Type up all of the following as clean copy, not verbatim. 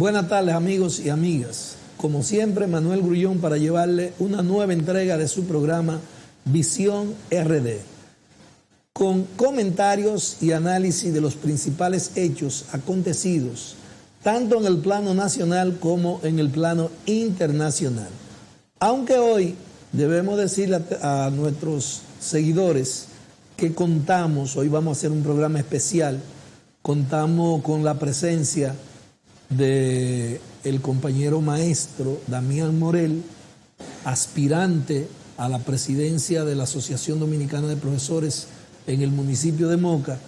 Buenas tardes, amigos y amigas. Como siempre, Manuel Grullón para llevarle una nueva entrega de su programa Visión RD, con comentarios y análisis de los principales hechos acontecidos, tanto en el plano nacional como en el plano internacional. Aunque hoy debemos decirle a nuestros seguidores que hoy vamos a hacer un programa especial, contamos con la presencia de el compañero maestro Damián Morel, aspirante a la presidencia de la Asociación Dominicana de Profesores en el municipio de Moca.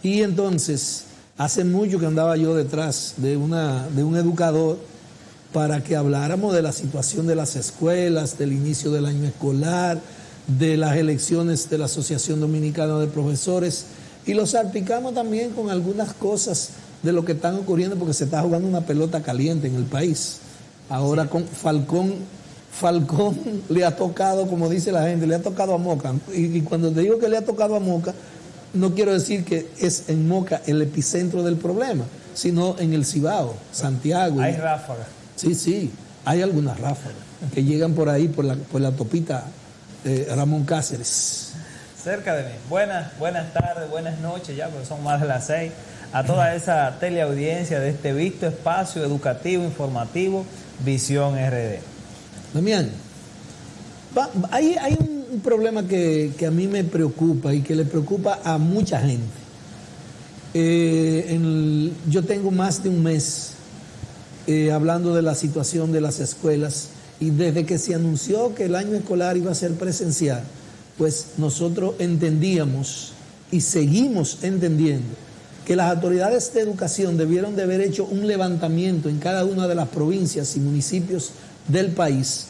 Y entonces, hace mucho que andaba yo detrás de un educador para que habláramos de la situación de las escuelas, del inicio del año escolar, de las elecciones de la Asociación Dominicana de Profesores, y lo salpicamos también con algunas cosas de lo que están ocurriendo, porque se está jugando una pelota caliente en el país. Ahora con Falcón le ha tocado, como dice la gente, le ha tocado a Moca. Y cuando te digo que le ha tocado a Moca, no quiero decir que es en Moca el epicentro del problema, sino en el Cibao, Santiago. Hay ráfagas. Sí, hay algunas ráfagas que llegan por ahí, por la topita Ramón Cáceres. Cerca de mí. Buenas tardes, buenas noches ya, porque son más de las 6. A toda esa teleaudiencia de este visto espacio educativo, informativo, Visión RD. Damián, hay un problema que a mí me preocupa y que le preocupa a mucha gente. Yo tengo más de un mes hablando de la situación de las escuelas, y desde que se anunció que el año escolar iba a ser presencial, pues nosotros entendíamos y seguimos entendiendo que las autoridades de educación debieron de haber hecho un levantamiento en cada una de las provincias y municipios del país,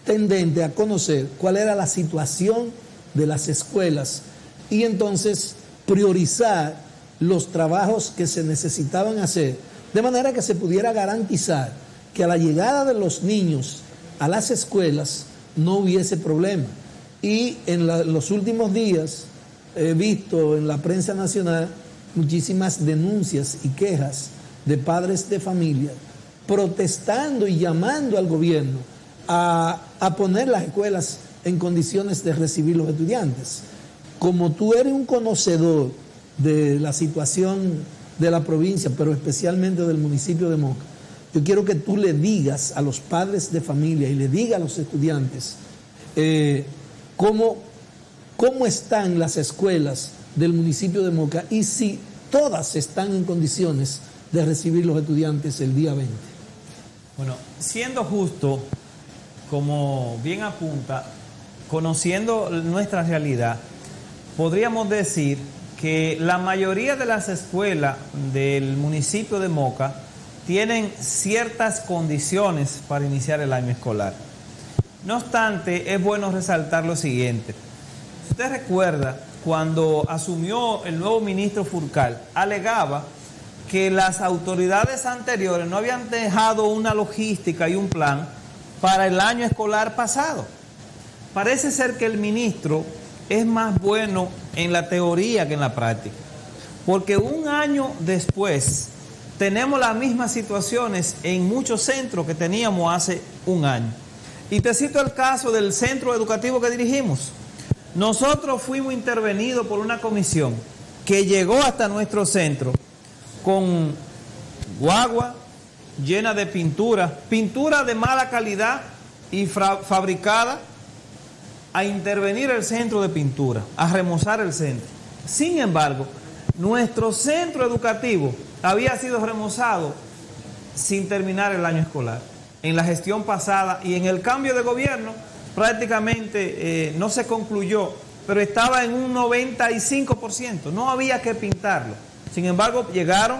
tendente a conocer cuál era la situación de las escuelas y entonces priorizar los trabajos que se necesitaban hacer, de manera que se pudiera garantizar que a la llegada de los niños a las escuelas no hubiese problema. Y en los últimos días he visto en la prensa nacional muchísimas denuncias y quejas de padres de familia protestando y llamando al gobierno a poner las escuelas en condiciones de recibir los estudiantes. Como tú eres un conocedor de la situación de la provincia, pero especialmente del municipio de Moca, yo quiero que tú le digas a los padres de familia y le digas a los estudiantes cómo están las escuelas del municipio de Moca y si todas están en condiciones de recibir los estudiantes el día 20. Bueno, siendo justo, como bien apunta, conociendo nuestra realidad, podríamos decir que la mayoría de las escuelas del municipio de Moca tienen ciertas condiciones para iniciar el año escolar. No obstante, es bueno resaltar lo siguiente. Si usted recuerda, cuando asumió el nuevo ministro Furcal, alegaba que las autoridades anteriores no habían dejado una logística y un plan para el año escolar pasado. Parece ser que el ministro es más bueno en la teoría que en la práctica, porque un año después tenemos las mismas situaciones en muchos centros que teníamos hace un año. Y te cito el caso del centro educativo que dirigimos. Nosotros fuimos intervenidos por una comisión que llegó hasta nuestro centro con guagua llena de pintura de mala calidad y fabricada, a intervenir el centro de pintura, a remozar el centro. Sin embargo, nuestro centro educativo había sido remozado sin terminar el año escolar, en la gestión pasada, y en el cambio de gobierno prácticamente no se concluyó, pero estaba en un 95%, no había que pintarlo. Sin embargo, llegaron,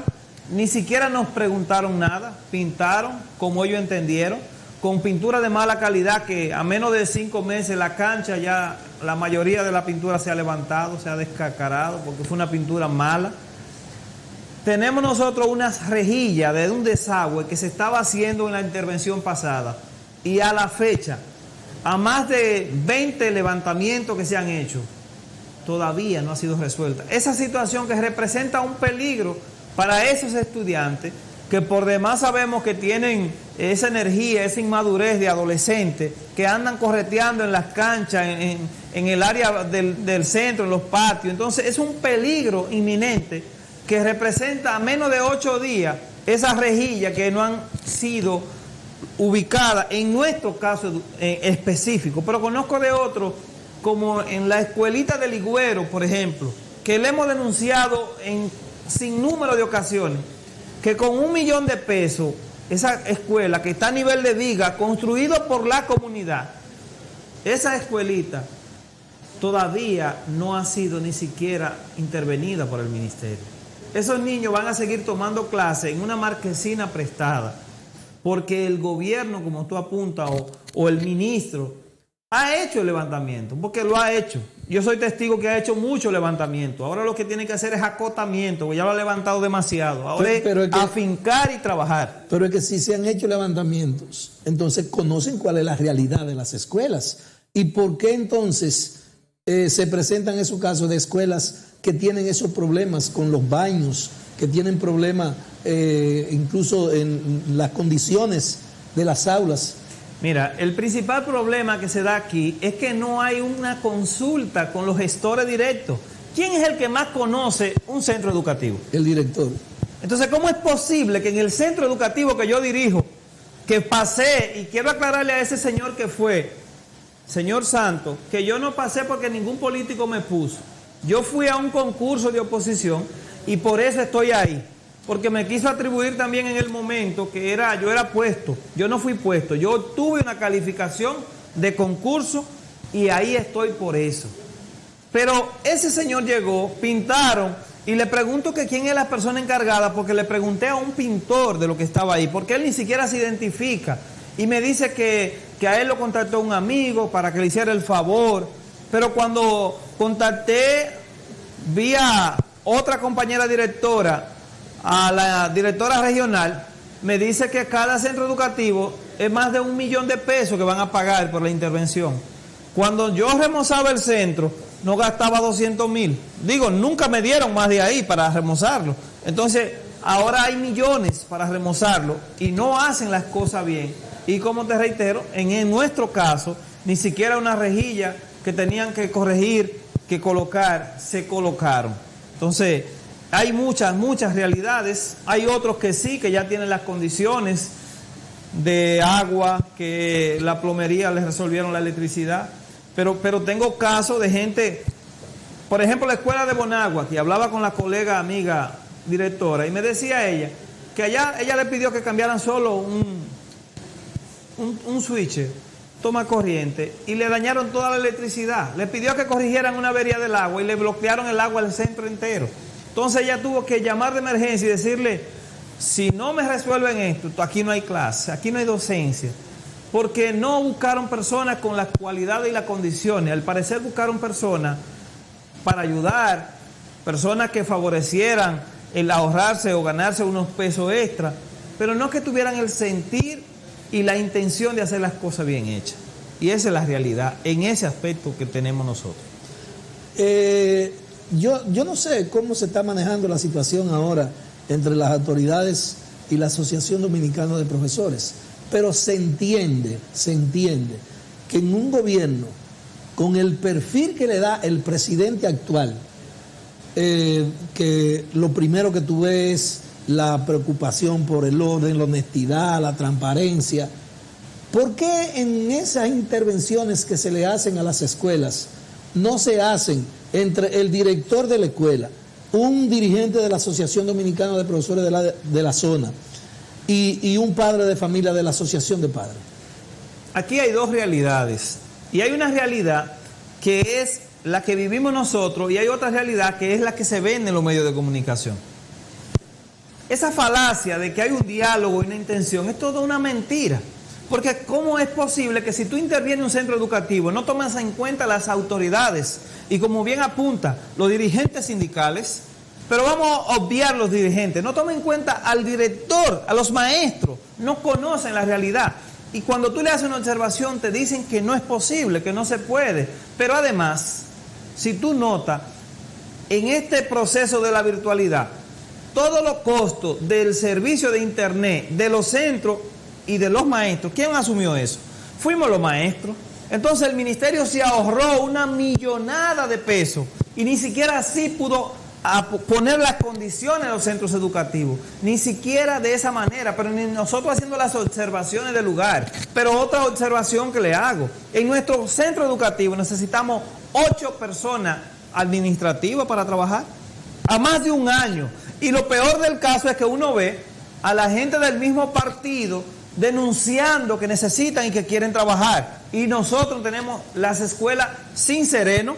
ni siquiera nos preguntaron nada, pintaron como ellos entendieron, con pintura de mala calidad, que a menos de 5 meses la cancha ya, la mayoría de la pintura se ha levantado, se ha descacarado, porque fue una pintura mala. Tenemos nosotros unas rejillas de un desagüe que se estaba haciendo en la intervención pasada, y a la fecha, a más de 20 levantamientos que se han hecho, todavía no ha sido resuelta. Esa situación que representa un peligro para esos estudiantes que por demás sabemos que tienen esa energía, esa inmadurez de adolescentes, que andan correteando en las canchas, en el área del centro, en los patios. Entonces es un peligro inminente que representa a menos de 8 días esas rejillas que no han sido ubicadas en nuestro caso específico. Pero conozco de otros, como en la escuelita de Ligüero, por ejemplo, que le hemos denunciado en sin número de ocasiones, que con $1 millón de pesos, esa escuela que está a nivel de viga, construido por la comunidad, esa escuelita todavía no ha sido ni siquiera intervenida por el ministerio. Esos niños van a seguir tomando clases en una marquesina prestada, porque el gobierno, como tú apuntas, o el ministro, ha hecho el levantamiento, porque lo ha hecho. Yo soy testigo que ha hecho mucho levantamiento. Ahora lo que tiene que hacer es acotamiento, porque ya lo ha levantado demasiado. Ahora es que, afincar y trabajar. Pero es que si se han hecho levantamientos, entonces conocen cuál es la realidad de las escuelas. ¿Y por qué entonces se presentan esos casos de escuelas que tienen esos problemas con los baños, que tienen problemas incluso en las condiciones de las aulas? Mira, el principal problema que se da aquí es que no hay una consulta con los gestores directos. ¿Quién es el que más conoce un centro educativo? El director. Entonces, ¿cómo es posible que en el centro educativo que yo dirijo, que pasé, y quiero aclararle a ese señor que fue, señor Santos, que yo no pasé porque ningún político me puso? Yo fui a un concurso de oposición y por eso estoy ahí. Porque me quiso atribuir también en el momento que yo era puesto. Yo no fui puesto. Yo tuve una calificación de concurso y ahí estoy por eso. Pero ese señor llegó, pintaron, y le pregunto que quién es la persona encargada, porque le pregunté a un pintor de lo que estaba ahí, porque él ni siquiera se identifica. Y me dice que a él lo contactó un amigo para que le hiciera el favor. Pero cuando contacté vía otra compañera directora, a la directora regional, me dice que cada centro educativo es más de $1 millón de pesos que van a pagar por la intervención. Cuando yo remozaba el centro, no gastaba 200,000. Digo, nunca me dieron más de ahí para remozarlo. Entonces, ahora hay millones para remozarlo y no hacen las cosas bien. Y como te reitero, en nuestro caso, ni siquiera una rejilla que tenían que corregir, que colocar, se colocaron. Entonces, hay muchas realidades. Hay otros que sí, que ya tienen las condiciones de agua, que la plomería les resolvieron la electricidad. Pero tengo casos de gente, por ejemplo, la escuela de Bonagua, que hablaba con la colega amiga directora, y me decía ella que allá ella le pidió que cambiaran solo un switch, toma corriente, y le dañaron toda la electricidad. Le pidió que corrigieran una avería del agua y le bloquearon el agua al centro entero. Entonces ella tuvo que llamar de emergencia y decirle, si no me resuelven esto, aquí no hay clase, aquí no hay docencia. Porque no buscaron personas con las cualidades y las condiciones. Al parecer buscaron personas para ayudar, personas que favorecieran el ahorrarse o ganarse unos pesos extra, pero no que tuvieran el sentir y la intención de hacer las cosas bien hechas. Y esa es la realidad en ese aspecto que tenemos nosotros. Yo no sé cómo se está manejando la situación ahora entre las autoridades y la Asociación Dominicana de Profesores, pero se entiende que en un gobierno con el perfil que le da el presidente actual, que lo primero que tú ves es la preocupación por el orden, la honestidad, la transparencia, ¿por qué en esas intervenciones que se le hacen a las escuelas no se hacen entre el director de la escuela, un dirigente de la Asociación Dominicana de Profesores de la zona y un padre de familia de la Asociación de Padres? Aquí hay dos realidades, y hay una realidad que es la que vivimos nosotros y hay otra realidad que es la que se ve en los medios de comunicación. Esa falacia de que hay un diálogo y una intención es toda una mentira. Porque ¿cómo es posible que si tú intervienes en un centro educativo no tomas en cuenta las autoridades y, como bien apunta, los dirigentes sindicales? Pero vamos a obviar los dirigentes, no tomen en cuenta al director, a los maestros, no conocen la realidad. Y cuando tú le haces una observación te dicen que no es posible, que no se puede. Pero además, si tú notas, en este proceso de la virtualidad, todos los costos del servicio de internet de los centros y de los maestros, ¿quién asumió eso? Fuimos los maestros. Entonces el ministerio se ahorró una millonada de pesos y ni siquiera así pudo poner las condiciones en los centros educativos, ni siquiera de esa manera, pero ni nosotros haciendo las observaciones del lugar. Pero otra observación que le hago, en nuestro centro educativo necesitamos 8 personas administrativas para trabajar a más de un año, y lo peor del caso es que uno ve a la gente del mismo partido denunciando que necesitan y que quieren trabajar, y nosotros tenemos las escuelas sin sereno,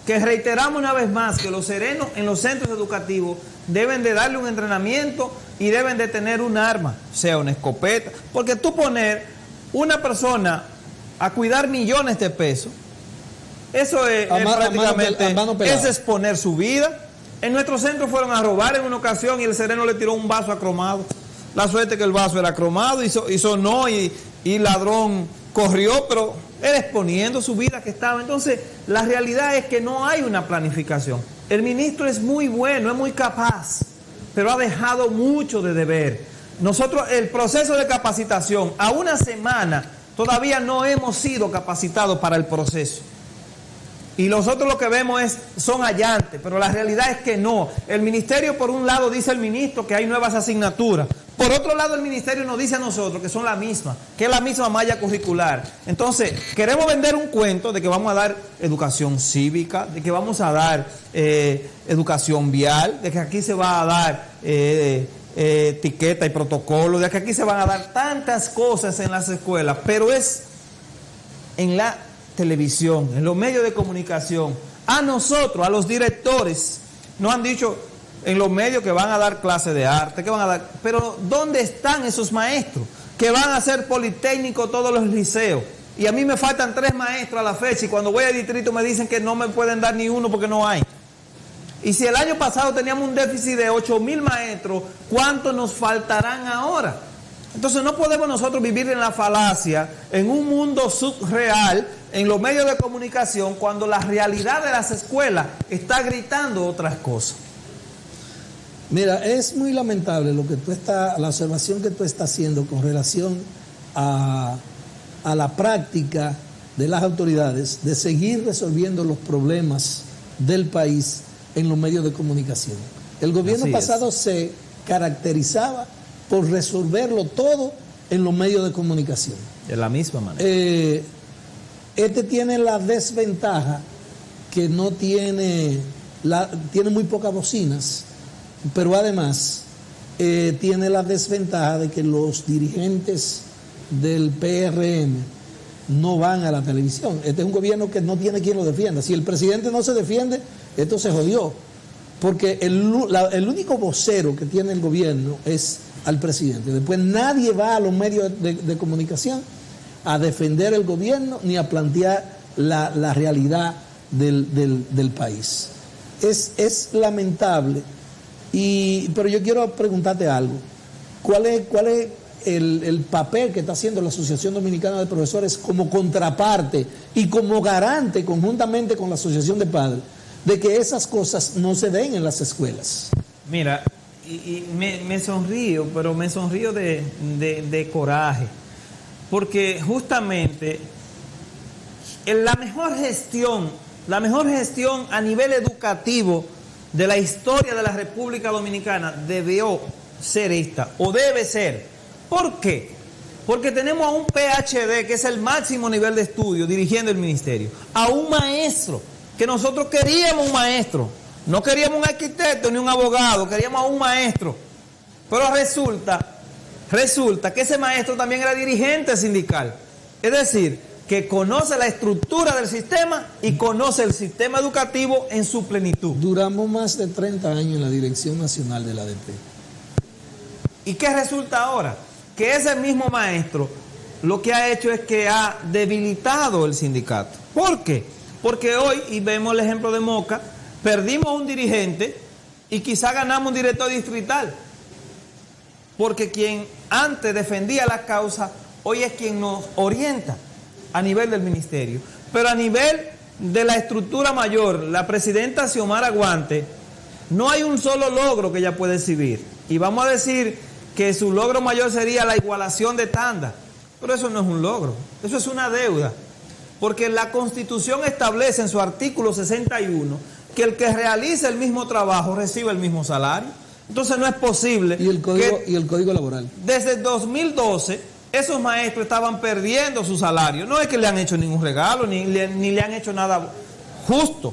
que reiteramos una vez más que los serenos en los centros educativos deben de darle un entrenamiento y deben de tener un arma, sea una escopeta, porque tú poner una persona a cuidar millones de pesos, eso es prácticamente es exponer su vida. En nuestro centro fueron a robar en una ocasión y el sereno le tiró un vaso acromado. La suerte que el vaso era cromado y sonó y ladrón corrió, pero él exponiendo su vida que estaba. Entonces, la realidad es que no hay una planificación. El ministro es muy bueno, es muy capaz, pero ha dejado mucho de deber. Nosotros, el proceso de capacitación, a una semana, todavía no hemos sido capacitados para el proceso. Y nosotros lo que vemos son allantes, pero la realidad es que no. El ministerio, por un lado, dice el ministro que hay nuevas asignaturas. Por otro lado, el ministerio nos dice a nosotros que son la misma, que es la misma malla curricular. Entonces, queremos vender un cuento de que vamos a dar educación cívica, de que vamos a dar educación vial, de que aquí se va a dar etiqueta y protocolo, de que aquí se van a dar tantas cosas en las escuelas, pero es en la televisión, en los medios de comunicación. A nosotros, a los directores, nos han dicho en los medios que van a dar clases de arte, que van a dar, pero ¿dónde están esos maestros que van a hacer politécnico todos los liceos? Y a mí me faltan 3 maestros a la fecha y cuando voy al distrito me dicen que no me pueden dar ni uno porque no hay. Y si el año pasado teníamos un déficit de 8,000 maestros, ¿cuántos nos faltarán ahora? Entonces no podemos nosotros vivir en la falacia, en un mundo subreal, en los medios de comunicación, cuando la realidad de las escuelas está gritando otras cosas. Mira, es muy lamentable la observación que tú estás haciendo con relación a la práctica de las autoridades de seguir resolviendo los problemas del país en los medios de comunicación. El gobierno pasado se caracterizaba por resolverlo todo en los medios de comunicación. De la misma manera. Este tiene la desventaja que no tiene muy pocas bocinas, pero además tiene la desventaja de que los dirigentes del PRM no van a la televisión. Este es un gobierno que no tiene quien lo defienda. Si el presidente no se defiende, esto se jodió. Porque el único vocero que tiene el gobierno es al presidente. Después nadie va a los medios de comunicación a defender el gobierno ni a plantear la realidad del país. Es lamentable. Pero yo quiero preguntarte algo. ¿Cuál es el papel que está haciendo la Asociación Dominicana de Profesores como contraparte y como garante conjuntamente con la Asociación de Padres de que esas cosas no se den en las escuelas? Mira, y me sonrío, pero me sonrío de coraje, porque justamente la mejor gestión a nivel educativo de la historia de la República Dominicana debió ser esta, o debe ser. ¿Por qué? Porque tenemos a un PhD, que es el máximo nivel de estudio, dirigiendo el ministerio, a un maestro, que nosotros queríamos un maestro, no queríamos un arquitecto ni un abogado, queríamos a un maestro, pero resulta que ese maestro también era dirigente sindical, es decir, que conoce la estructura del sistema y conoce el sistema educativo en su plenitud. Duramos más de 30 años en la Dirección Nacional de la ADP. ¿Y qué resulta ahora? Que ese mismo maestro lo que ha hecho es que ha debilitado el sindicato. ¿Por qué? Porque hoy, y vemos el ejemplo de Moca, perdimos un dirigente y quizá ganamos un director distrital. Porque quien antes defendía la causa, hoy es quien nos orienta a nivel del ministerio. Pero a nivel de la estructura mayor, la presidenta Xiomara Guante No hay un solo logro que ella puede exhibir. Y vamos a decir que su logro mayor sería la igualación de tanda. Pero eso no es un logro, eso es una deuda. Porque la Constitución establece en su artículo 61 que el que realice el mismo trabajo recibe el mismo salario. Entonces no es posible. ¿Y el código laboral? Desde 2012, esos maestros estaban perdiendo su salario. No es que le han hecho ningún regalo, ni le han hecho nada justo.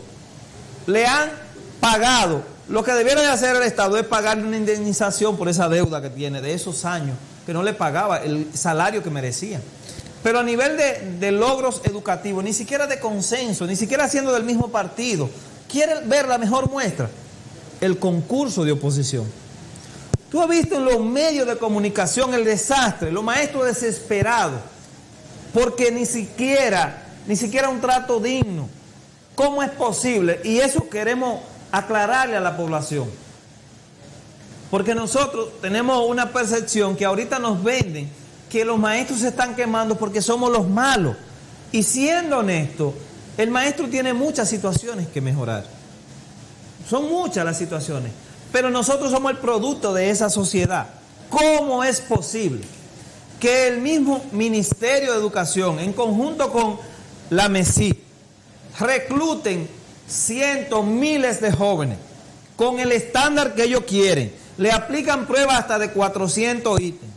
Le han pagado. Lo que debiera de hacer el Estado es pagarle una indemnización por esa deuda que tiene de esos años, que no le pagaba el salario que merecía. Pero a nivel de logros educativos, ni siquiera de consenso, ni siquiera siendo del mismo partido, ¿quiere ver la mejor muestra? El concurso de oposición. Tú has visto en los medios de comunicación el desastre, los maestros desesperados, porque ni siquiera un trato digno. ¿Cómo es posible? Y eso queremos aclararle a la población. Porque nosotros tenemos una percepción que ahorita nos venden que los maestros se están quemando porque somos los malos. Y siendo honesto, el maestro tiene muchas situaciones que mejorar. Son muchas las situaciones. Pero nosotros somos el producto de esa sociedad. ¿Cómo es posible que el mismo Ministerio de Educación, en conjunto con la MESID, recluten cientos, miles de jóvenes con el estándar que ellos quieren? Le aplican pruebas hasta de 400 ítems.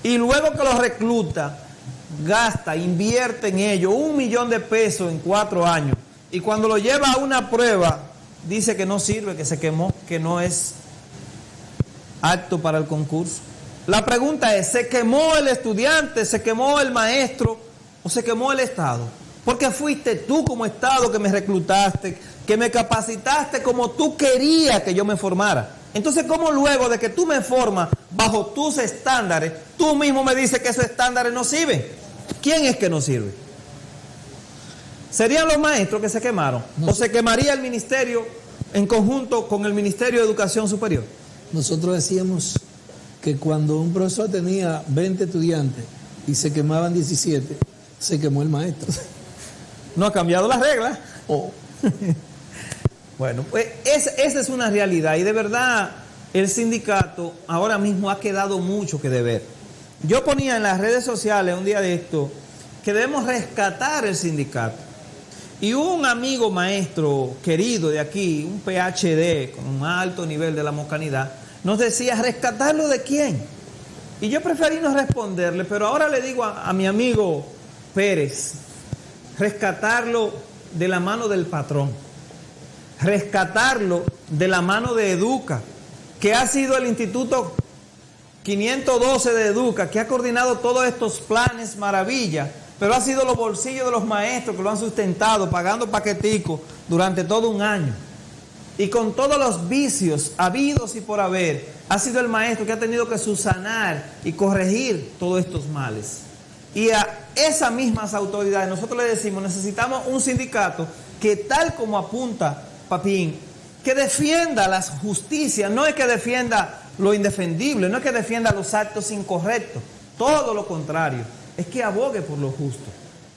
Y luego que los recluta, gasta, invierte en ellos 1 millón de pesos en 4 años. Y cuando lo lleva a una prueba, dice que no sirve, que se quemó, que no es apto para el concurso. La pregunta es, ¿se quemó el estudiante, se quemó el maestro o se quemó el Estado? Porque fuiste tú como Estado que me reclutaste, que me capacitaste como tú querías que yo me formara. Entonces, ¿cómo luego de que tú me formas bajo tus estándares, tú mismo me dices que esos estándares no sirven? ¿Quién es que no sirve? ¿Serían los maestros que se quemaron? ¿O se quemaría el ministerio en conjunto con el Ministerio de Educación Superior? Nosotros decíamos que cuando un profesor tenía 20 estudiantes y se quemaban 17, se quemó el maestro. No ha cambiado las reglas. Oh. Bueno, pues esa es una realidad y de verdad el sindicato ahora mismo ha quedado mucho que deber. Yo ponía en las redes sociales un día de esto que debemos rescatar el sindicato. Y un amigo maestro querido de aquí, un PhD con un alto nivel de la mocanidad, nos decía, ¿rescatarlo de quién? Y yo preferí no responderle, pero ahora le digo a mi amigo Pérez, rescatarlo de la mano del patrón. Rescatarlo de la mano de Educa, que ha sido el Instituto 512 de Educa, que ha coordinado todos estos planes maravilla, pero ha sido los bolsillos de los maestros que lo han sustentado, pagando paqueticos durante todo un año. Y con todos los vicios habidos y por haber, ha sido el maestro que ha tenido que subsanar y corregir todos estos males. Y a esas mismas autoridades nosotros le decimos, necesitamos un sindicato que tal como apunta Papín, que defienda la justicia, no es que defienda lo indefendible, no es que defienda los actos incorrectos, todo lo contrario, es que abogue por lo justo.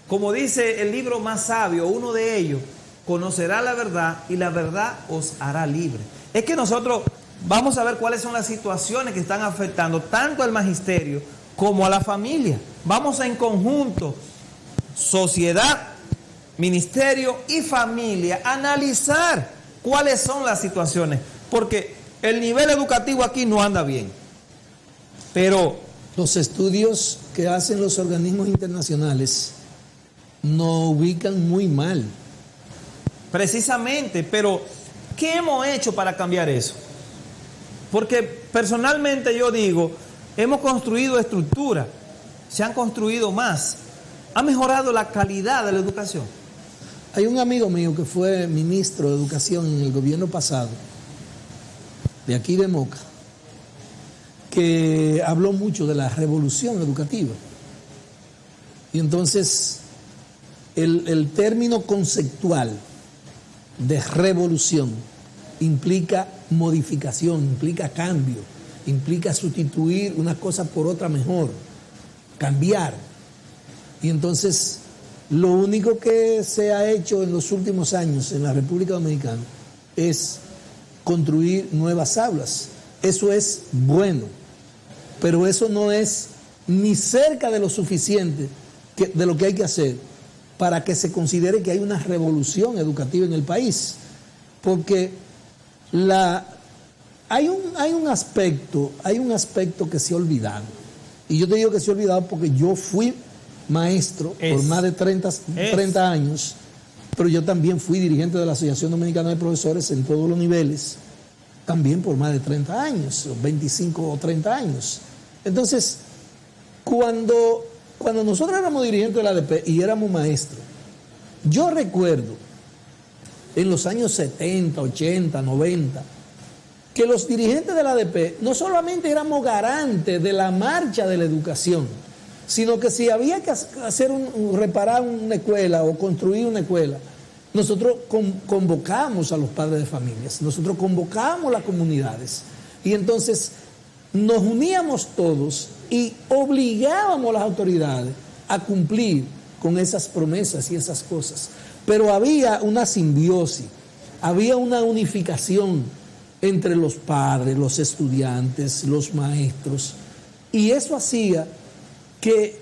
Como dice el libro más sabio, uno de ellos, conocerá la verdad y la verdad os hará libre. Es que nosotros vamos a ver cuáles son las situaciones que están afectando tanto al magisterio como a la familia. Vamos a en conjunto, sociedad, ministerio y familia, analizar cuáles son las situaciones, porque el nivel educativo aquí no anda bien. Pero los estudios que hacen los organismos internacionales nos ubican muy mal. Precisamente, pero ¿qué hemos hecho para cambiar eso? Porque personalmente yo digo, hemos construido estructuras, se han construido más, ha mejorado la calidad de la educación. Hay un amigo mío que fue ministro de Educación en el gobierno pasado, de aquí de Moca, que habló mucho de la revolución educativa. Y entonces, el término conceptual de revolución implica modificación, implica cambio, implica sustituir una cosa por otra mejor, cambiar. Y entonces, lo único que se ha hecho en los últimos años en la República Dominicana es construir nuevas aulas. Eso es bueno, pero eso no es ni cerca de lo suficiente de lo que hay que hacer para que se considere que hay una revolución educativa en el país. Porque hay un aspecto que se ha olvidado. Y yo te digo que se ha olvidado porque yo fui maestro por más de 30 años, pero yo también fui dirigente de la Asociación Dominicana de Profesores en todos los niveles, también por más de 30 años, 25 o 30 años. Entonces, cuando nosotros éramos dirigentes de la ADP y éramos maestros, yo recuerdo en los años 70, 80, 90, que los dirigentes de la ADP no solamente éramos garantes de la marcha de la educación, sino que si había que reparar una escuela o construir una escuela, nosotros convocamos a los padres de familias, nosotros convocamos a las comunidades y entonces nos uníamos todos y obligábamos a las autoridades a cumplir con esas promesas y esas cosas. Pero había una simbiosis, había una unificación entre los padres, los estudiantes, los maestros, y eso hacía que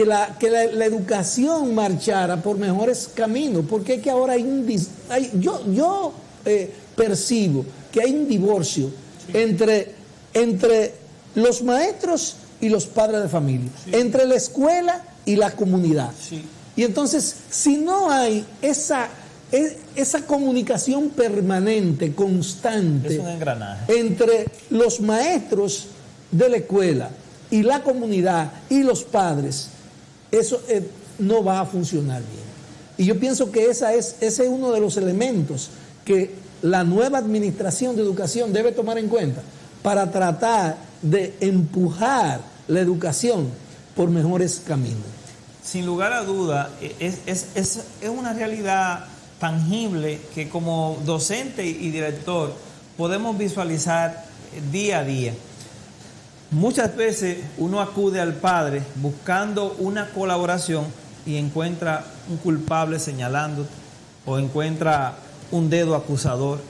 la educación marchara por mejores caminos, porque es que ahora yo percibo que hay un divorcio entre los maestros y los padres de familia, entre la escuela y la comunidad. Y entonces, si no hay esa comunicación permanente, constante, es un engranaje entre los maestros de la escuela y la comunidad y los padres, eso no va a funcionar bien. Y yo pienso que ese es uno de los elementos que la nueva administración de educación debe tomar en cuenta para tratar de empujar la educación por mejores caminos. Sin lugar a duda, es una realidad tangible que como docente y director podemos visualizar día a día. Muchas veces uno acude al padre buscando una colaboración y encuentra un culpable señalándote o encuentra un dedo acusador,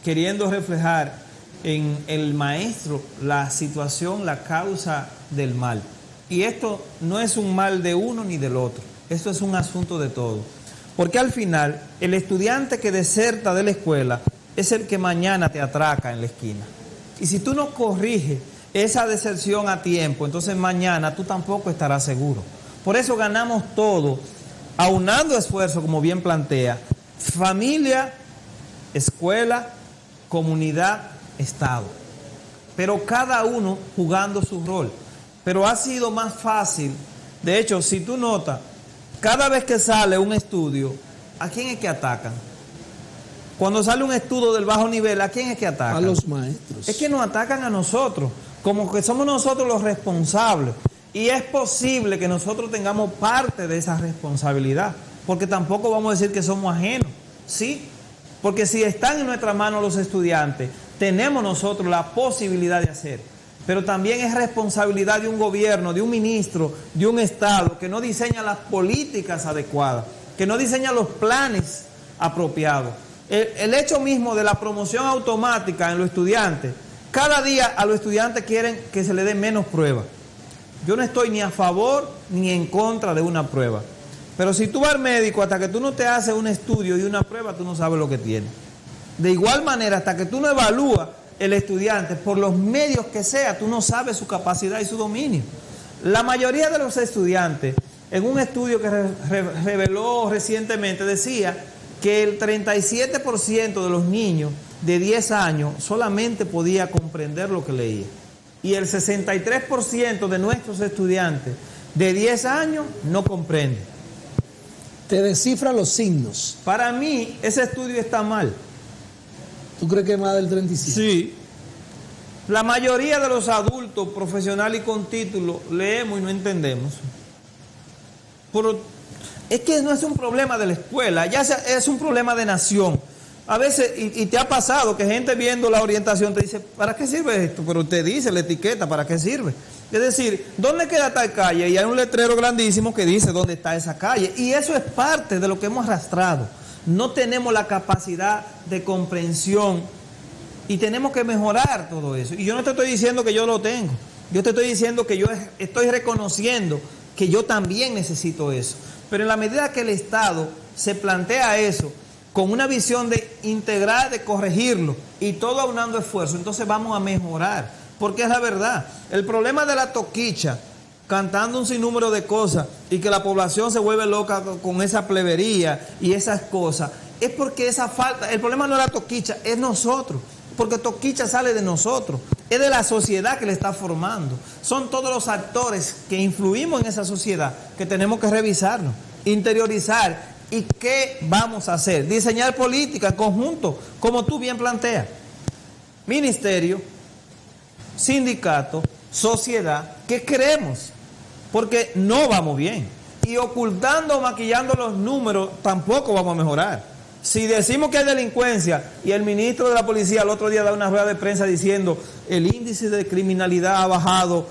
queriendo reflejar en el maestro la situación, la causa del mal. Y esto no es un mal de uno ni del otro, esto es un asunto de todos. Porque al final, el estudiante que deserta de la escuela es el que mañana te atraca en la esquina. Y si tú no corriges esa deserción a tiempo, entonces mañana tú tampoco estarás seguro. Por eso ganamos todo, aunando esfuerzos, como bien plantea, familia, escuela, comunidad, Estado. Pero cada uno jugando su rol. Pero ha sido más fácil. De hecho, si tú notas, cada vez que sale un estudio, ¿a quién es que atacan? Cuando sale un estudio del bajo nivel, ¿a quién es que atacan? A los maestros. Es que nos atacan a nosotros, como que somos nosotros los responsables. Y es posible que nosotros tengamos parte de esa responsabilidad, porque tampoco vamos a decir que somos ajenos, ¿sí? Porque si están en nuestras manos los estudiantes, tenemos nosotros la posibilidad de hacer. Pero también es responsabilidad de un gobierno, de un ministro, de un Estado que no diseña las políticas adecuadas, que no diseña los planes apropiados. El hecho mismo de la promoción automática en los estudiantes, cada día a los estudiantes quieren que se les dé menos pruebas. Yo no estoy ni a favor ni en contra de una prueba. Pero si tú vas al médico, hasta que tú no te haces un estudio y una prueba, tú no sabes lo que tienes. De igual manera, hasta que tú no evalúas el estudiante, por los medios que sea, tú no sabes su capacidad y su dominio. La mayoría de los estudiantes, en un estudio que reveló recientemente, decía que el 37% de los niños de 10 años solamente podía comprender lo que leía. Y el 63% de nuestros estudiantes de 10 años no comprenden. Te descifra los signos. Para mí, ese estudio está mal. ¿Tú crees que es más del 37? Sí. La mayoría de los adultos profesionales y con título leemos y no entendemos. Pero es que no es un problema de la escuela, ya es un problema de nación. A veces, y te ha pasado que gente viendo la orientación te dice, ¿para qué sirve esto? Pero te dice la etiqueta, ¿para qué sirve? Es decir, ¿dónde queda tal calle? Y hay un letrero grandísimo que dice dónde está esa calle. Y eso es parte de lo que hemos arrastrado. No tenemos la capacidad de comprensión Y tenemos que mejorar todo eso. Y yo no te estoy diciendo que yo lo tengo. Yo te estoy diciendo que yo estoy reconociendo que yo también necesito eso. Pero en la medida que el Estado se plantea eso con una visión de integrar, de corregirlo y todo aunando esfuerzo, entonces vamos a mejorar. Porque es la verdad. El problema de la toquicha, cantando un sinnúmero de cosas y que la población se vuelve loca con esa plebería y esas cosas, es porque esa falta, el problema no es la toquicha, es nosotros. Porque toquicha sale de nosotros, es de la sociedad que le está formando. Son todos los actores que influimos en esa sociedad que tenemos que revisarnos, interiorizar. ¿Y qué vamos a hacer? Diseñar política en conjunto, como tú bien planteas. Ministerio, sindicato, sociedad, ¿qué queremos? Porque no vamos bien. Y ocultando o maquillando los números tampoco vamos a mejorar. Si decimos que hay delincuencia y el ministro de la policía el otro día da una rueda de prensa diciendo el índice de criminalidad ha bajado,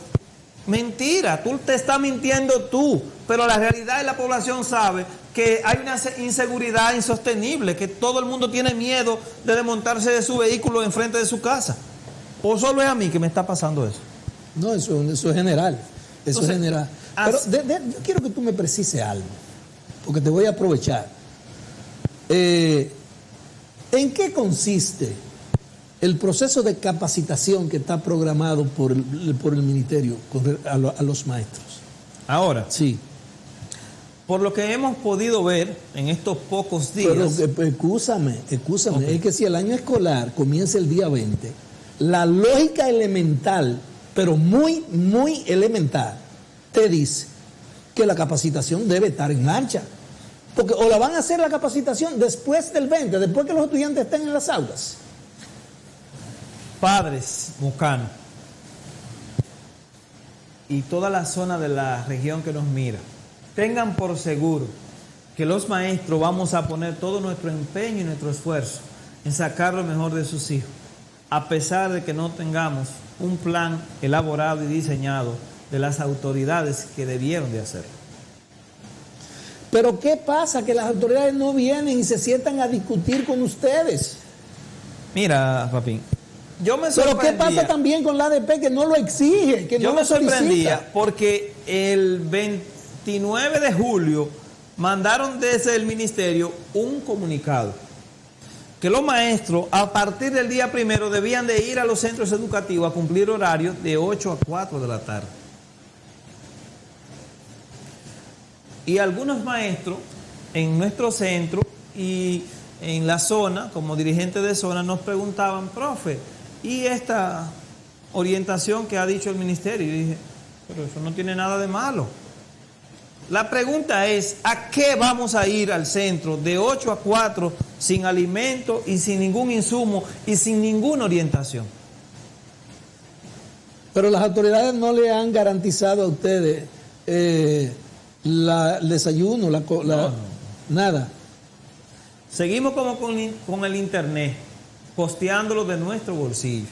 mentira, tú te estás mintiendo tú, pero la realidad es la población sabe que hay una inseguridad insostenible, que todo el mundo tiene miedo de desmontarse de su vehículo enfrente de su casa. ¿O solo es a mí que me está pasando eso? No, eso es general. Eso es general. Pero yo quiero que tú me precises algo, porque te voy a aprovechar. ¿En qué consiste el proceso de capacitación que está programado por el ministerio a los maestros? Ahora, sí. Por lo que hemos podido ver en estos pocos días... Pero excúsame, Okay. Es que si el año escolar comienza el día 20, la lógica elemental, pero muy, muy elemental, te dice que la capacitación debe estar en marcha. Porque o la van a hacer la capacitación después del 20, después que los estudiantes estén en las aulas. Padres Mocanos y toda la zona de la región que nos mira, tengan por seguro que los maestros vamos a poner todo nuestro empeño y nuestro esfuerzo en sacar lo mejor de sus hijos, a pesar de que no tengamos un plan elaborado y diseñado de las autoridades que debieron de hacerlo. Pero ¿qué pasa? Que las autoridades no vienen y se sientan a discutir con ustedes. Mira, Papín, yo me sorprendía. Pero ¿qué pasa también con la ADP que no lo exige, que no lo solicita? Yo me sorprendía porque el 29 de julio mandaron desde el ministerio un comunicado que los maestros a partir del día 1 debían de ir a los centros educativos a cumplir horarios de 8 a 4 de la tarde. Y algunos maestros en nuestro centro y en la zona, como dirigentes de zona, nos preguntaban, profe, ¿y esta orientación que ha dicho el ministerio? Y dije, pero eso no tiene nada de malo. La pregunta es, ¿a qué vamos a ir al centro de 8 a 4 sin alimento y sin ningún insumo y sin ninguna orientación? Pero las autoridades no le han garantizado a ustedes el desayuno, No. Nada. Seguimos como con el internet, posteándolo de nuestro bolsillo.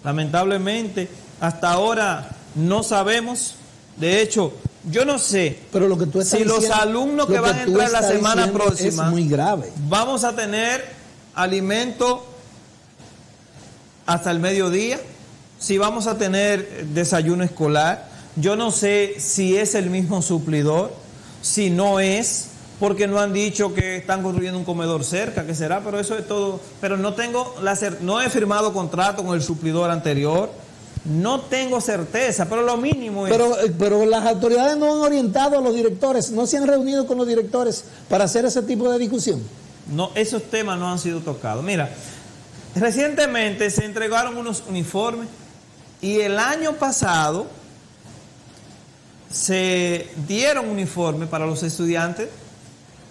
Lamentablemente, hasta ahora no sabemos. De hecho, yo no sé, pero lo que tú estás si los diciendo, alumnos que van a entrar la semana próxima es muy grave. Vamos a tener alimento hasta el mediodía, si vamos a tener desayuno escolar. Yo no sé si es el mismo suplidor, si no es, porque no han dicho que están construyendo un comedor cerca, que será, pero eso es todo. Pero no he firmado contrato con el suplidor anterior, no tengo certeza, pero lo mínimo es... Pero las autoridades no han orientado a los directores, no se han reunido con los directores para hacer ese tipo de discusión. No, esos temas no han sido tocados. Mira, recientemente se entregaron unos uniformes y el año pasado se dieron uniformes para los estudiantes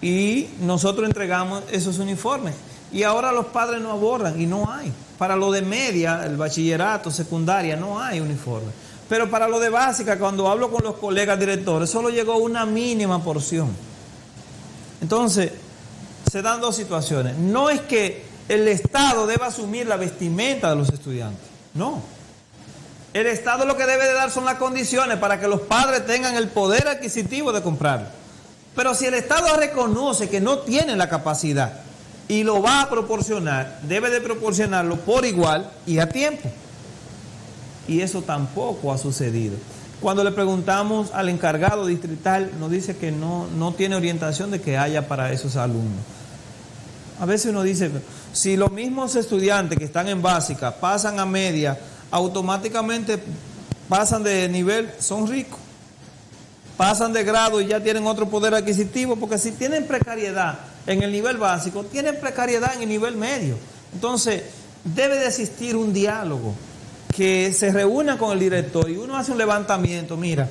y nosotros entregamos esos uniformes. Y ahora los padres no abordan y no hay. Para lo de media, el bachillerato, secundaria, no hay uniforme. Pero para lo de básica, cuando hablo con los colegas directores, solo llegó una mínima porción. Entonces, se dan dos situaciones. No es que el Estado deba asumir la vestimenta de los estudiantes, no. El Estado lo que debe de dar son las condiciones para que los padres tengan el poder adquisitivo de comprarlo. Pero si el Estado reconoce que no tiene la capacidad y lo va a proporcionar, debe de proporcionarlo por igual y a tiempo. Y eso tampoco ha sucedido. Cuando le preguntamos al encargado distrital, nos dice que no tiene orientación de que haya para esos alumnos. A veces uno dice, si los mismos estudiantes que están en básica pasan a media, automáticamente pasan de nivel, son ricos. Pasan de grado y ya tienen otro poder adquisitivo, porque si tienen precariedad en el nivel básico, tienen precariedad en el nivel medio. Entonces, debe de existir un diálogo que se reúna con el director y uno hace un levantamiento. Mira,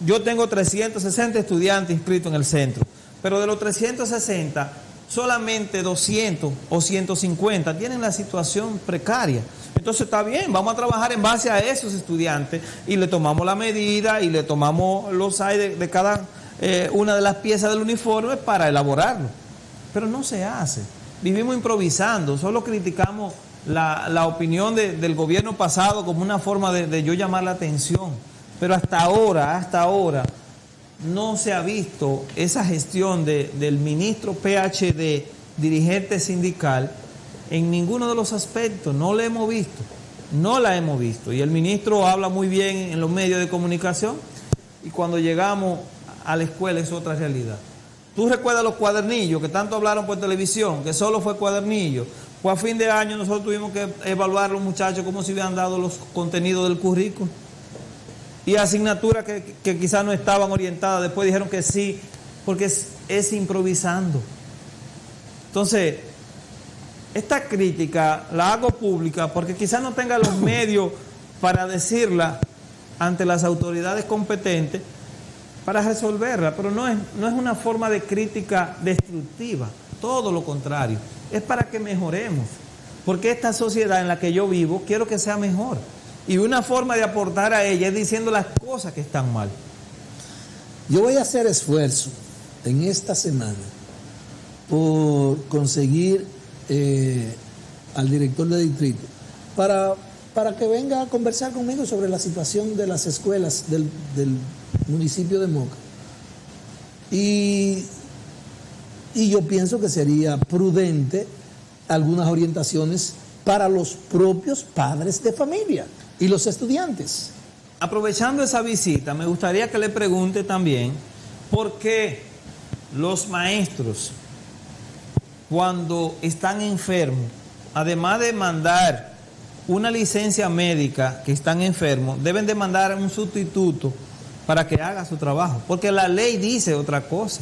yo tengo 360 estudiantes inscritos en el centro, pero de los 360, solamente 200 o 150 tienen la situación precaria. Entonces está bien, vamos a trabajar en base a esos estudiantes y le tomamos la medida y le tomamos los size de cada una de las piezas del uniforme para elaborarlo. Pero no se hace. Vivimos improvisando, solo criticamos la opinión del gobierno pasado como una forma de yo llamar la atención. Pero hasta ahora, no se ha visto esa gestión del ministro PhD, dirigente sindical, en ninguno de los aspectos. No la hemos visto. Y el ministro habla muy bien en los medios de comunicación y cuando llegamos a la escuela es otra realidad. ¿Tú recuerdas los cuadernillos que tanto hablaron por televisión, que solo fue cuadernillo? Pues a fin de año nosotros tuvimos que evaluar a los muchachos como si hubieran dado los contenidos del currículo. Y asignaturas que quizás no estaban orientadas, después dijeron que sí, porque es improvisando. Entonces, esta crítica la hago pública porque quizás no tenga los medios para decirla ante las autoridades competentes para resolverla, pero no es una forma de crítica destructiva, todo lo contrario, es para que mejoremos, porque esta sociedad en la que yo vivo quiero que sea mejor. Y una forma de aportar a ella es diciendo las cosas que están mal. Yo voy a hacer esfuerzo en esta semana por conseguir al director de distrito para que venga a conversar conmigo sobre la situación de las escuelas del municipio de Moca. Y yo pienso que sería prudente algunas orientaciones para los propios padres de familia y los estudiantes. Aprovechando esa visita, me gustaría que le pregunte también por qué los maestros, cuando están enfermos, además de mandar una licencia médica que están enfermos, deben de mandar un sustituto para que haga su trabajo, porque la ley dice otra cosa.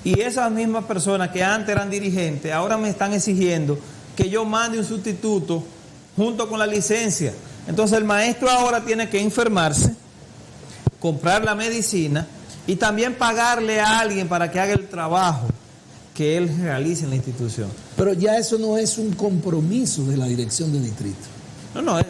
Y esas mismas personas que antes eran dirigentes, ahora me están exigiendo que yo mande un sustituto junto con la licencia. Entonces el maestro ahora tiene que enfermarse, comprar la medicina y también pagarle a alguien para que haga el trabajo que él realice en la institución. Pero ya eso no es un compromiso de la dirección del distrito.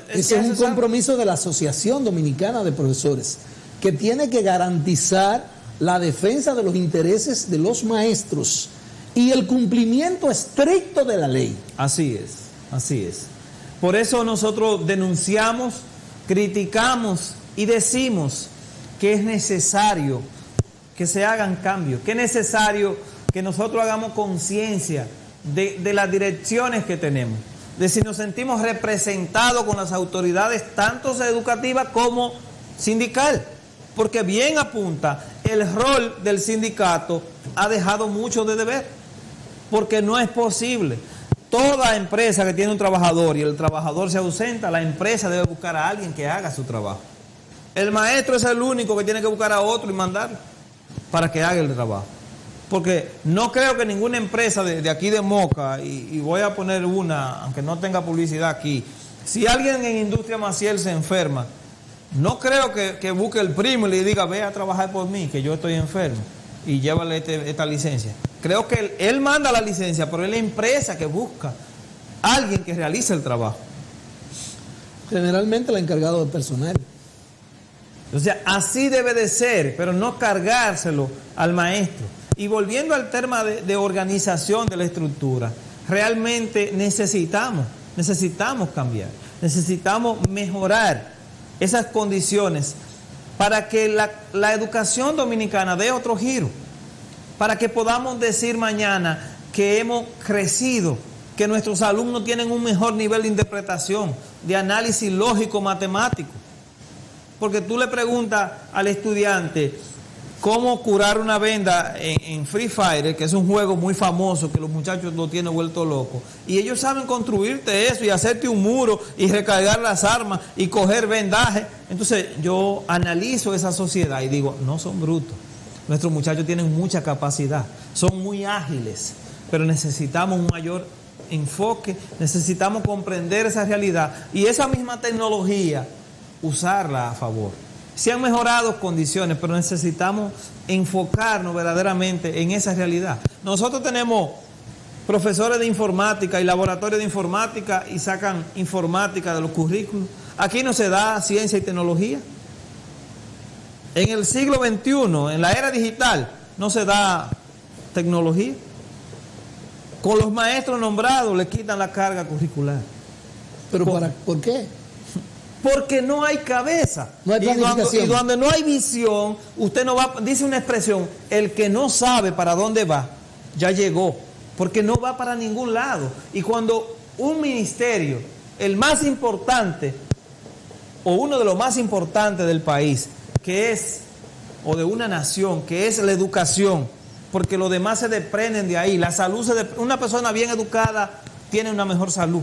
Ese es un compromiso de la Asociación Dominicana de Profesores, que tiene que garantizar la defensa de los intereses de los maestros y el cumplimiento estricto de la ley. Así es. Por eso nosotros denunciamos, criticamos y decimos que es necesario que se hagan cambios, que es necesario que nosotros hagamos conciencia de las direcciones que tenemos, de si nos sentimos representados con las autoridades, tanto educativas como sindical, porque bien apunta, el rol del sindicato ha dejado mucho de deber, porque no es posible. Toda empresa que tiene un trabajador y el trabajador se ausenta, la empresa debe buscar a alguien que haga su trabajo. El maestro es el único que tiene que buscar a otro y mandarlo para que haga el trabajo. Porque no creo que ninguna empresa de aquí de Moca, y voy a poner una, aunque no tenga publicidad aquí, si alguien en Industria Maciel se enferma, no creo que busque el primo y le diga, ve a trabajar por mí, que yo estoy enfermo, y llévale esta licencia. Creo que él manda la licencia, pero es la empresa que busca a alguien que realice el trabajo. Generalmente el encargado de personal. O sea, así debe de ser, pero no cargárselo al maestro. Y volviendo al tema de organización de la estructura, realmente necesitamos cambiar, necesitamos mejorar esas condiciones para que la educación dominicana dé otro giro, para que podamos decir mañana que hemos crecido que nuestros alumnos tienen un mejor nivel de interpretación, de análisis lógico matemático. Porque tú le preguntas al estudiante cómo curar una venda en Free Fire, que es un juego muy famoso que los muchachos lo tienen vuelto loco, y ellos saben construirte eso y hacerte un muro y recargar las armas y coger vendaje. Entonces yo analizo esa sociedad y digo, no son brutos, nuestros muchachos tienen mucha capacidad, son muy ágiles, pero necesitamos un mayor enfoque, necesitamos comprender esa realidad y esa misma tecnología usarla a favor. Se han mejorado condiciones, pero necesitamos enfocarnos verdaderamente en esa realidad. Nosotros tenemos profesores de informática y laboratorios de informática y sacan informática de los currículos. Aquí no se da ciencia y tecnología. En el siglo XXI, en la era digital, no se da tecnología. Con los maestros nombrados le quitan la carga curricular. ¿Pero por qué? Porque no hay cabeza. No hay planificación. Y donde no hay visión, usted no va, dice una expresión, el que no sabe para dónde va, ya llegó, porque no va para ningún lado. Y cuando un ministerio, el más importante, o uno de los más importantes del país, que es, o de una nación, que es la educación, porque los demás se desprenden de ahí, la salud, una persona bien educada tiene una mejor salud.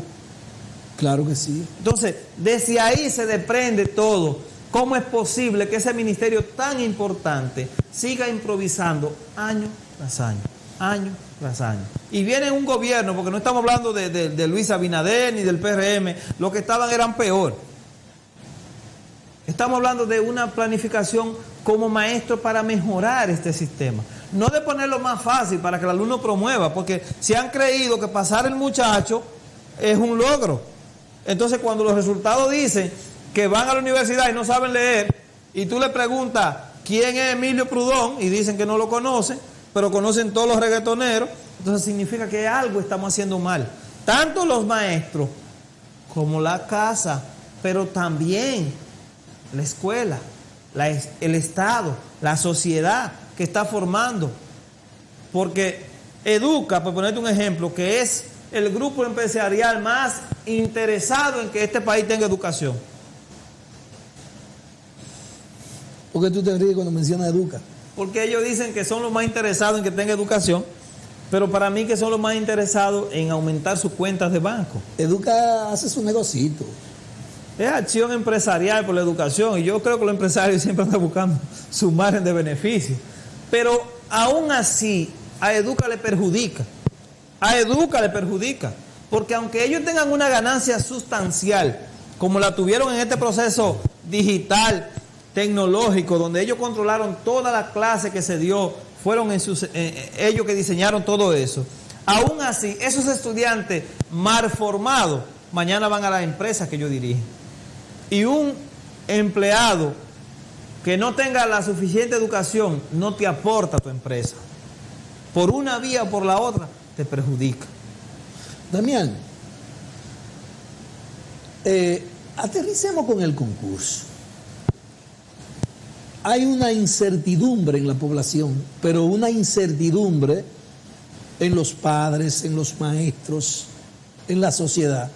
Claro que sí. Entonces, desde ahí se desprende todo. ¿Cómo es posible que ese ministerio tan importante siga improvisando año tras año, año tras año? Y viene un gobierno, porque no estamos hablando de Luis Abinader ni del PRM, los que estaban eran peor. Estamos hablando de una planificación como maestro para mejorar este sistema. No de ponerlo más fácil para que el alumno promueva, porque se han creído que pasar el muchacho es un logro. Entonces, cuando los resultados dicen que van a la universidad y no saben leer, y tú le preguntas quién es Emilio Prudón, y dicen que no lo conocen, pero conocen todos los reggaetoneros, entonces significa que algo estamos haciendo mal. Tanto los maestros como la casa, pero también la escuela, el Estado, la sociedad que está formando. Porque Educa, por ponerte un ejemplo, que es el grupo empresarial más interesado en que este país tenga educación. ¿Por qué tú te ríes cuando mencionas Educa? Porque ellos dicen que son los más interesados en que tenga educación, pero para mí que son los más interesados en aumentar sus cuentas de banco. Educa hace su negocito. Es acción empresarial por la educación y yo creo que los empresarios siempre están buscando su margen de beneficio. Pero aún así a Educa le perjudica. A Educa le perjudica. Porque aunque ellos tengan una ganancia sustancial, como la tuvieron en este proceso digital, tecnológico, donde ellos controlaron toda la clase que se dio, fueron ellos que diseñaron todo eso. Aún así, esos estudiantes mal formados, mañana van a las empresas que ellos dirigen. Y un empleado que no tenga la suficiente educación no te aporta a tu empresa. Por una vía o por la otra, te perjudica. Damián, aterricemos con el concurso. Hay una incertidumbre en la población, pero una incertidumbre en los padres, en los maestros, en la sociedad,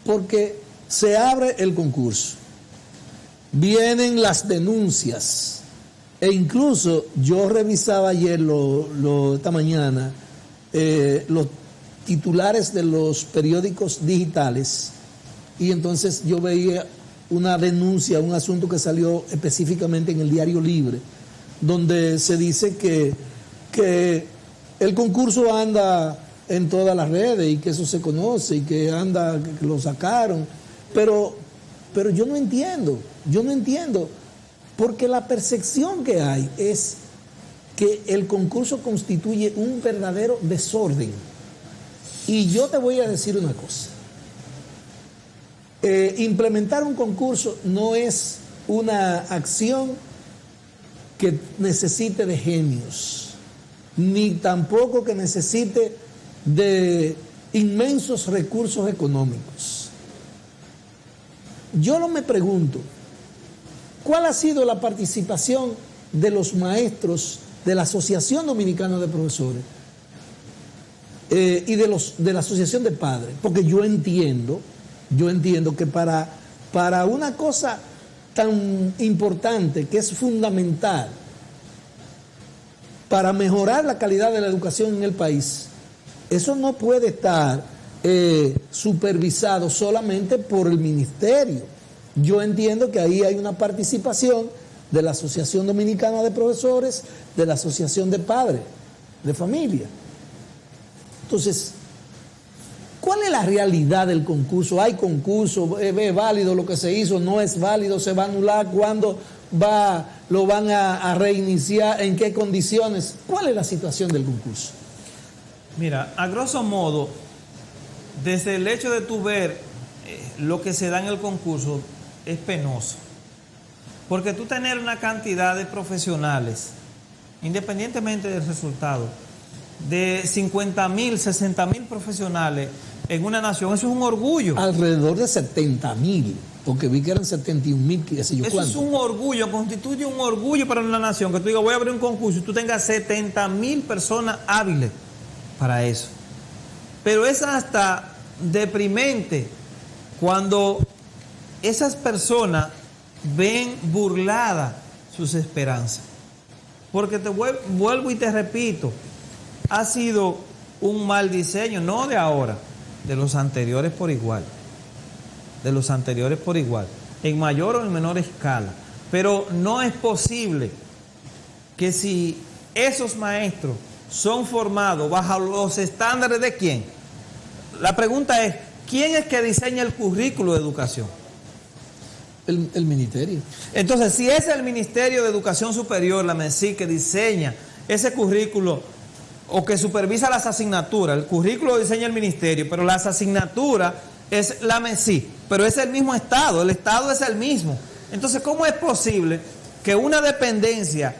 porque se abre el concurso, vienen las denuncias, e incluso yo revisaba ayer, esta mañana, los titulares de los periódicos digitales, y entonces yo veía una denuncia, un asunto que salió específicamente en el Diario Libre, donde se dice que el concurso anda en todas las redes y que eso se conoce y que lo sacaron, pero yo no entiendo, porque la percepción que hay es que el concurso constituye un verdadero desorden. Y yo te voy a decir una cosa. Implementar un concurso no es una acción que necesite de genios, ni tampoco que necesite de inmensos recursos económicos. Yo no me pregunto, ¿cuál ha sido la participación de los maestros de la Asociación Dominicana de Profesores? y de la asociación de padres, porque yo entiendo que para una cosa tan importante, que es fundamental para mejorar la calidad de la educación en el país, eso no puede estar supervisado solamente por el ministerio. Yo entiendo que ahí hay una participación de la Asociación Dominicana de Profesores, de la Asociación de Padres de Familia. Entonces, ¿cuál es la realidad del concurso? ¿Hay concurso? ¿Es válido lo que se hizo? ¿No es válido? ¿Se va a anular? ¿Cuándo lo van a reiniciar? ¿En qué condiciones? ¿Cuál es la situación del concurso? Mira, a grosso modo, desde el hecho de tú ver lo que se da en el concurso es penoso. Porque tú tener una cantidad de profesionales, independientemente del resultado, de 50,000, 60,000 profesionales en una nación, eso es un orgullo. Alrededor de 70,000, porque vi que eran 71,000, qué sé yo eso cuánto. Es un orgullo, constituye un orgullo para una nación, que tú digas, voy a abrir un concurso y tú tengas 70,000 personas hábiles para eso. Pero es hasta deprimente cuando esas personas ven burladas sus esperanzas. Porque te vuelvo y te repito, ha sido un mal diseño, no de ahora, de los anteriores por igual. De los anteriores por igual, en mayor o en menor escala. Pero no es posible que si esos maestros son formados bajo los estándares de ¿quién? La pregunta es, ¿quién es que diseña el currículo de educación? El ministerio. Entonces, si es el Ministerio de Educación Superior, la MESI, que diseña ese currículo o que supervisa las asignaturas, el currículo lo diseña el ministerio, pero las asignaturas es la MESI, pero es el mismo Estado, el Estado es el mismo. Entonces, ¿cómo es posible que una dependencia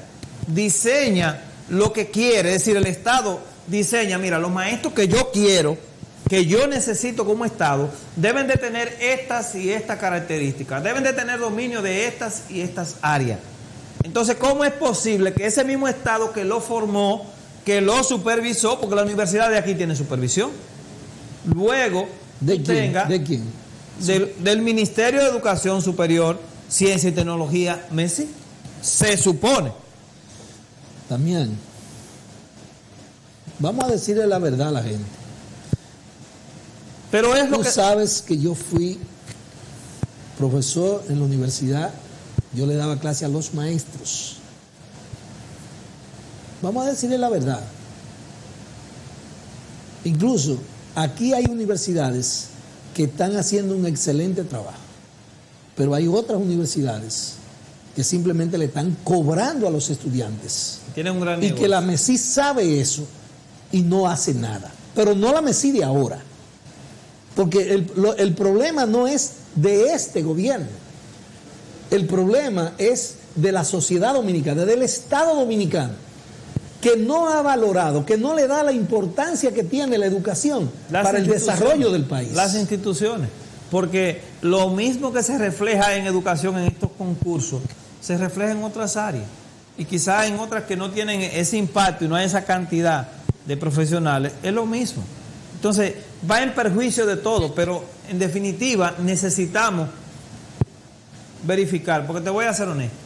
diseña lo que quiere? Es decir, el Estado diseña, mira, los maestros que yo quiero, que yo necesito como Estado, deben de tener estas y estas características, deben de tener dominio de estas y estas áreas. Entonces, ¿cómo es posible que ese mismo Estado que lo formó, que lo supervisó, porque la universidad de aquí tiene supervisión, luego ¿De quién? ¿De quién? Del Ministerio de Educación Superior, Ciencia y Tecnología, MESI, se supone. También, vamos a decirle la verdad a la gente. Pero es lo Tú que sabes que yo fui profesor en la universidad, yo le daba clase a los maestros. Vamos a decirle la verdad. Incluso aquí hay universidades que están haciendo un excelente trabajo, pero hay otras universidades que simplemente le están cobrando a los estudiantes. tienen un gran Y negocio. que la MESI sabe eso y no hace nada. Pero no la MESI de ahora. Porque el problema no es de este gobierno. El problema es de la sociedad dominicana, del Estado dominicano, que no ha valorado, que no le da la importancia que tiene la educación para el desarrollo del país. Las instituciones. Porque lo mismo que se refleja en educación en estos concursos, se refleja en otras áreas. Y quizás en otras que no tienen ese impacto y no hay esa cantidad de profesionales, es lo mismo. Entonces, va en perjuicio de todo, pero en definitiva necesitamos verificar, porque te voy a ser honesto.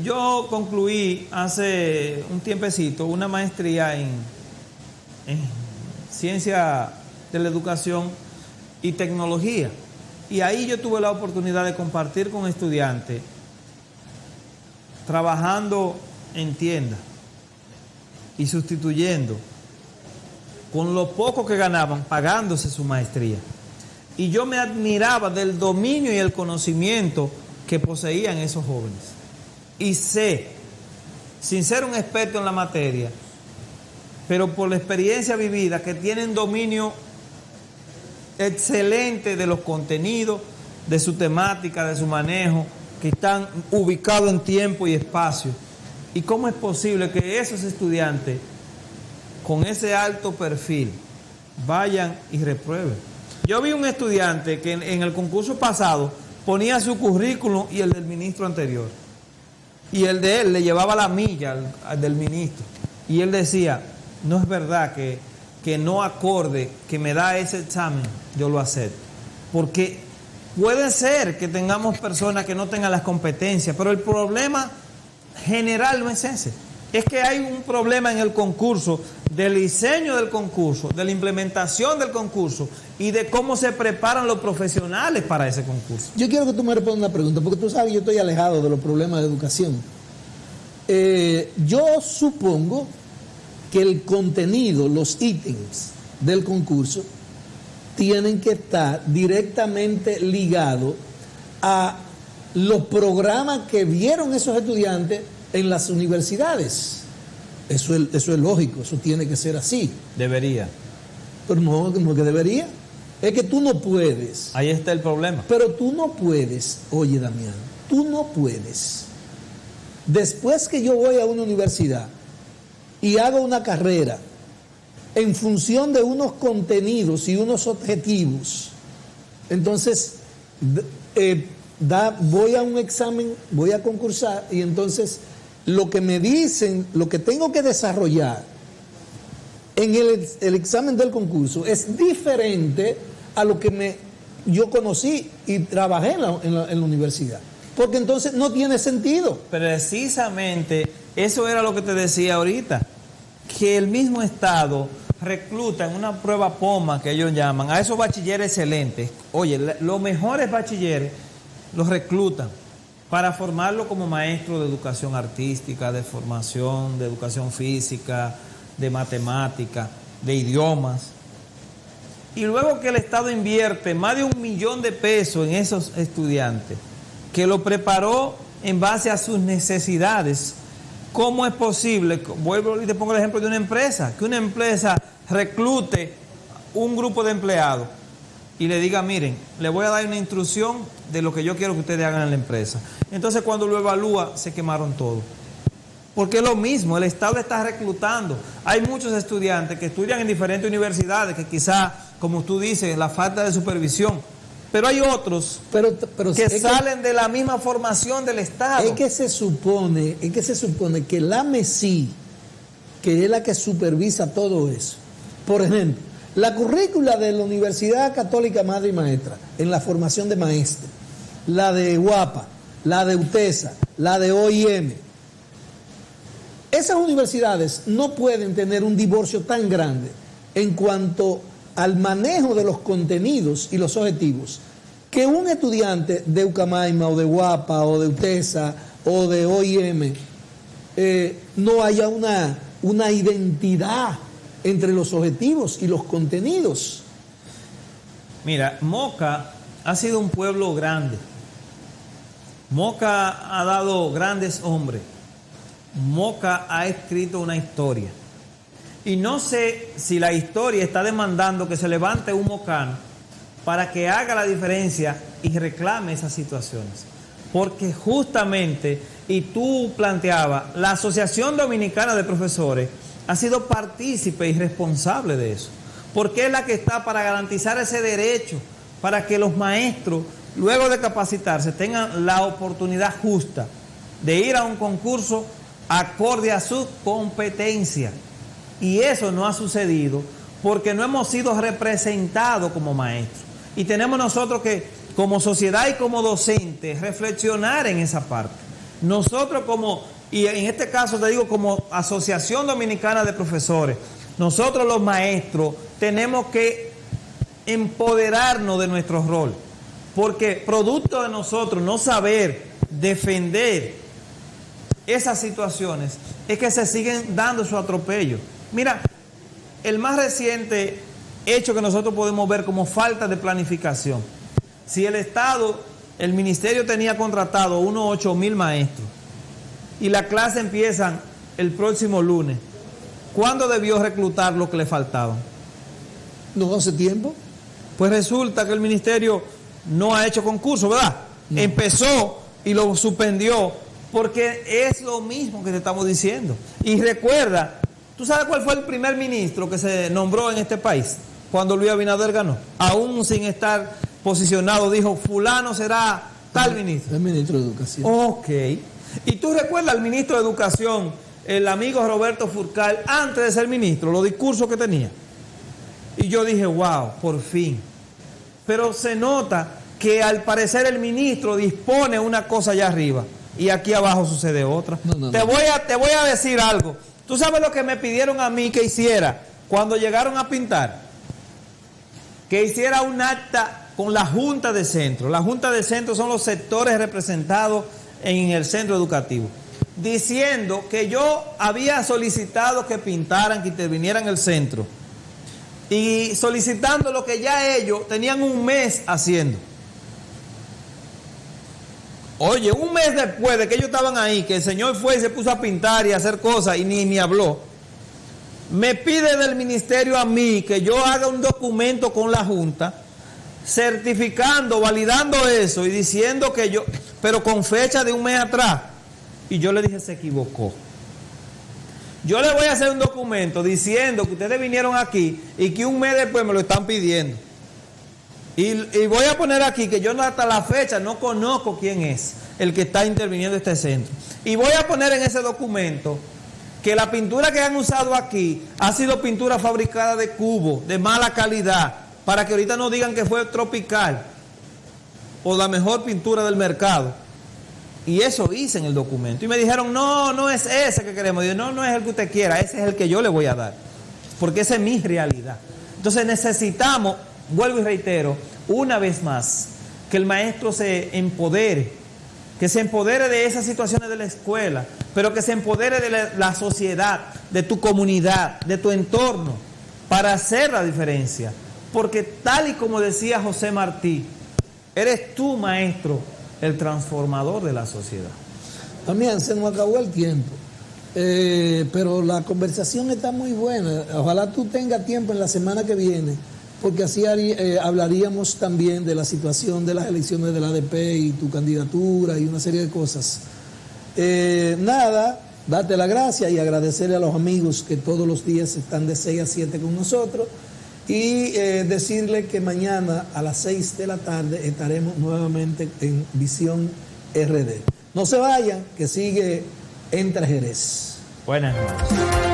Yo concluí hace un tiempecito una maestría en Ciencia de la Educación y Tecnología. Y ahí yo tuve la oportunidad de compartir con estudiantes trabajando en tiendas y sustituyendo con lo poco que ganaban, pagándose su maestría. Y yo me admiraba del dominio y el conocimiento que poseían esos jóvenes. Y sé, sin ser un experto en la materia, pero por la experiencia vivida, que tienen dominio excelente de los contenidos, de su temática, de su manejo, que están ubicados en tiempo y espacio. ¿Y cómo es posible que esos estudiantes con ese alto perfil vayan y reprueben? Yo vi un estudiante que en el concurso pasado ponía su currículum y el del ministro anterior. Y el de él le llevaba la milla al del ministro. Y él decía, no es verdad que que no acorde, que me da ese examen, yo lo acepto. Porque puede ser que tengamos personas que no tengan las competencias, pero el problema general no es ese. Es que hay un problema en el concurso, del diseño del concurso, de la implementación del concurso y de cómo se preparan los profesionales para ese concurso. Yo quiero que tú me respondas una pregunta, porque tú sabes, yo estoy alejado de los problemas de educación. Yo supongo que el contenido, los ítems del concurso, tienen que estar directamente ligados a los programas que vieron esos estudiantes en las universidades. Eso es lógico, eso tiene que ser así. Debería. Pero no que debería. Es que tú no puedes. Ahí está el problema. Pero tú no puedes, oye Damián, tú no puedes. Después que yo voy a una universidad y hago una carrera en función de unos contenidos y unos objetivos, entonces voy a un examen, voy a concursar y entonces lo que me dicen, lo que tengo que desarrollar en el examen del concurso es diferente a lo que yo conocí y trabajé en la universidad. Porque entonces no tiene sentido. Precisamente eso era lo que te decía ahorita, que el mismo Estado recluta en una prueba POMA que ellos llaman a esos bachilleres excelentes. Oye, los mejores bachilleres los reclutan para formarlo como maestro de educación artística, de formación, de educación física, de matemática, de idiomas. Y luego que el Estado invierte más de $1 millón en esos estudiantes, que lo preparó en base a sus necesidades, ¿cómo es posible? Vuelvo y te pongo el ejemplo de una empresa, que una empresa reclute un grupo de empleados y le diga, miren, le voy a dar una instrucción de lo que yo quiero que ustedes hagan en la empresa. Entonces cuando lo evalúa, se quemaron todo. Porque es lo mismo, el Estado está reclutando. Hay muchos estudiantes que estudian en diferentes universidades, que quizá, como tú dices, la falta de supervisión. Pero hay otros que salen de la misma formación del Estado. Es que se supone que la MESI, que es la que supervisa todo eso, por ejemplo, la currícula de la Universidad Católica Madre y Maestra en la formación de maestros, la de UAPA, la de UTESA, la de OIM, esas universidades no pueden tener un divorcio tan grande en cuanto al manejo de los contenidos y los objetivos, que un estudiante de Ucamaima o de UAPA o de UTESA o de OIM no haya una identidad entre los objetivos y los contenidos. Mira, Moca ha sido un pueblo grande. Moca ha dado grandes hombres. Moca ha escrito una historia. Y no sé si la historia está demandando que se levante un mocano para que haga la diferencia y reclame esas situaciones. Porque justamente, y tú planteabas, la Asociación Dominicana de Profesores ha sido partícipe y responsable de eso. Porque es la que está para garantizar ese derecho, para que los maestros, luego de capacitarse, tengan la oportunidad justa de ir a un concurso acorde a su competencia. Y eso no ha sucedido porque no hemos sido representados como maestros. Y tenemos nosotros que, como sociedad y como docentes, reflexionar en esa parte. Nosotros y en este caso te digo como Asociación Dominicana de Profesores, nosotros los maestros tenemos que empoderarnos de nuestro rol. Porque producto de nosotros no saber defender esas situaciones es que se siguen dando su atropello. Mira, el más reciente hecho que nosotros podemos ver como falta de planificación. Si el Estado, el Ministerio tenía contratado unos 8,000 maestros y la clase empiezan el próximo lunes, ¿cuándo debió reclutar lo que le faltaban? No hace tiempo. Pues resulta que el Ministerio no ha hecho concurso, ¿verdad? No. Empezó y lo suspendió porque es lo mismo que te estamos diciendo. Y recuerda, ¿tú sabes cuál fue el primer ministro que se nombró en este país cuando Luis Abinader ganó? Aún sin estar posicionado, dijo, fulano será tal ministro. El ministro de Educación. Ok. Y tú recuerdas al ministro de Educación, el amigo Roberto Furcal, antes de ser ministro, los discursos que tenía. Y yo dije, wow, por fin. Pero se nota que al parecer el ministro dispone una cosa allá arriba y aquí abajo sucede otra. Te voy a decir algo. ¿Tú sabes lo que me pidieron a mí que hiciera cuando llegaron a pintar? Que hiciera un acta con la Junta de Centro. La Junta de Centro son los sectores representados en el centro educativo, diciendo que yo había solicitado que pintaran, que intervinieran el centro, y solicitando lo que ya ellos tenían un mes haciendo. Oye, un mes después de que ellos estaban ahí, que el señor fue y se puso a pintar y a hacer cosas y ni habló, me pide del ministerio a mí que yo haga un documento con la Junta, certificando, validando eso y diciendo que yo, pero con fecha de un mes atrás. Y yo le dije, se equivocó. Yo le voy a hacer un documento diciendo que ustedes vinieron aquí y que un mes después me lo están pidiendo. Y voy a poner aquí que yo hasta la fecha no conozco quién es el que está interviniendo este centro. Y voy a poner en ese documento que la pintura que han usado aquí ha sido pintura fabricada de cubo, de mala calidad, para que ahorita no digan que fue Tropical o la mejor pintura del mercado. Y eso hice en el documento. Y me dijeron, no es ese que queremos. Y yo, no es el que usted quiera, ese es el que yo le voy a dar. Porque esa es mi realidad. Entonces necesitamos, vuelvo y reitero, una vez más, que el maestro se empodere, que se empodere de esas situaciones de la escuela, pero que se empodere de la sociedad, de tu comunidad, de tu entorno, para hacer la diferencia. Porque tal y como decía José Martí, eres tú, maestro, el transformador de la sociedad. También se nos acabó el tiempo, pero la conversación está muy buena. Ojalá tú tengas tiempo en la semana que viene, porque así hablaríamos también de la situación de las elecciones del ADP y tu candidatura y una serie de cosas. Nada, darte la gracia y agradecerle a los amigos que todos los días están de 6 a 7 con nosotros. Y decirle que mañana a las 6 de la tarde estaremos nuevamente en Visión RD. No se vayan, que sigue Entre Jerez. Buenas noches.